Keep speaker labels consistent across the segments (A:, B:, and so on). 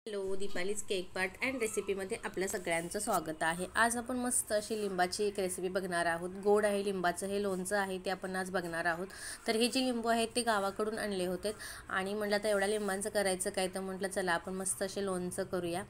A: Hello, दीपालीज cake part and रेसिपीमध्ये आपल्या सगळ्यांचं स्वागत आहे। आज आपण मस्त अशी लिंबाची एक रेसिपी बघणार आहोत। गोड आहे लिंबाचं हे लोणचं आहे ते आपण आज बघणार आहोत। तर हे जे लिंबू आहेत ते गावाकडून आणले होते आणि म्हटलं तर एवढ्या लिंबांचं करायचं काय, तर म्हटलं चला आपण मस्त असे लोणचं करूया।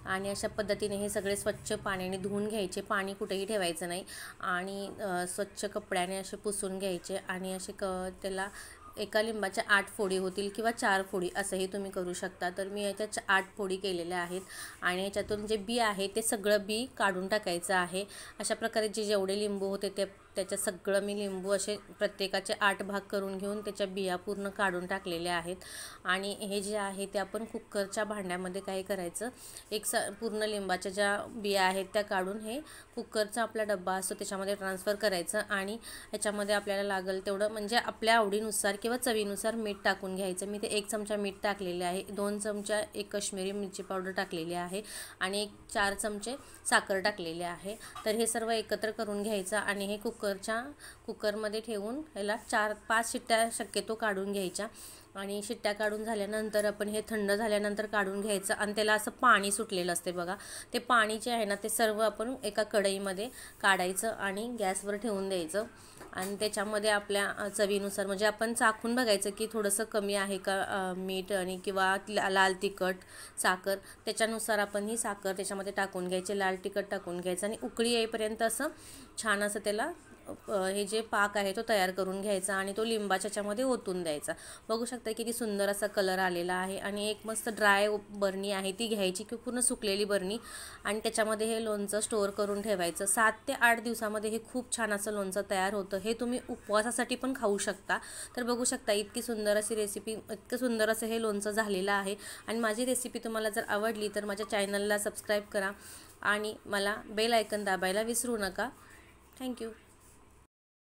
A: आणि अशा पद्धतीने हे सगळे स्वच्छ पाण्याने धुवून घ्यायचे, पाणी कुठेही ठेवायचं नाही आणि स्वच्छ कपड्याने असे पुसून घ्यायचे आणि असे त्याला एका लिंबाच्या 8 फोडी होतील किंवा 4 फोडी असंही तुम्ही करू शकता। तर मी याच्या 8 फोडी केलेल्या आहेत आणि याच्यातून जे बी आहे ते सगळं बी काढून टाकायचं आहे। अशा प्रकारे जेवढे लिंबू होते त्याच्या सगळं मी लिंबू असे प्रत्येकाचे 8 भाग करून घेऊन त्याच्या बिया पूर्ण काढून टाकलेल्या आहेत। आणि हे जे आहे ते आपण कुकरच्या भांड्यामध्ये काय करायचं, पूर्ण लिंबाच्या ज्या बिया आहेत त्या काढून हे कुकरचा आपला डब्बा असतो त्याच्यामध्ये ट्रान्सफर करायचं आणि याच्यामध्ये आपल्याला लागेल तेवढं म्हणजे आपल्या आवडीनुसार किंवा चवीनुसार मीठ टाकून घ्यायचं। मी ते 1 चमचा मीठ टाकलेले आहे, 2 चमचा एक काश्मीरी मिरची पावडर टाकलेली आहे आणि 4 चमचे साखर टाकलेले आहे। तर हे सर्व एकत्र करून घ्यायचं आणि हे कुकरमध्ये ठेवून याला 4-5 शिट्ट्या शक्यतो काढून घ्यायच्या आणि शिट्ट्या काढून झाल्यानंतर आपण हे थंड झाल्यानंतर काढून घ्यायचं आणि त्याला असं पाणी सुटलेलं असते बघा। ते पाणी जे आहे ना ते सर्व आपण एका कढईमध्ये काढायचं आणि गॅसवर ठेवून द्यायचं आणि त्याच्यामध्ये आपल्या चवीनुसार म्हणजे आपण चाखून बघायचं की थोडंसं कमी आहे का मीठ आणि किंवा लाल तिखट साखर, त्याच्यानुसार आपण ही साखर त्याच्यामध्ये टाकून घ्यायची, लाल तिखट टाकून घ्यायचं आणि उकळी येईपर्यंत असं छान असं त्याला हे जे पाक आहे तो तयार करून घ्यायचा आणि तो लिंबाच्या च्यामध्ये ओतून द्यायचा। बघू शकता किती सुंदर असा कलर आलेला आहे। आणि एक मस्त ड्राय बरणी आहे ती घ्यायची की पूर्ण सुकलेली बरणी आणि त्याच्यामध्ये हे लोणचं स्टोअर करून ठेवायचं। 7 ते 8 दिवसामध्ये हे खूप छान असं लोणचं तयार होतं। हे तुम्ही उपवासासाठी पण खाऊ शकता। तर बघू शकता इतकी सुंदर अशी रेसिपी, इतकं सुंदर असं हे लोणचं झालेलं आहे। आणि माझी रेसिपी तुम्हाला जर आवडली तर माझ्या चॅनलला सबस्क्राईब करा आणि मला बेल आयकन दाबायला विसरू नका। थँक्यू।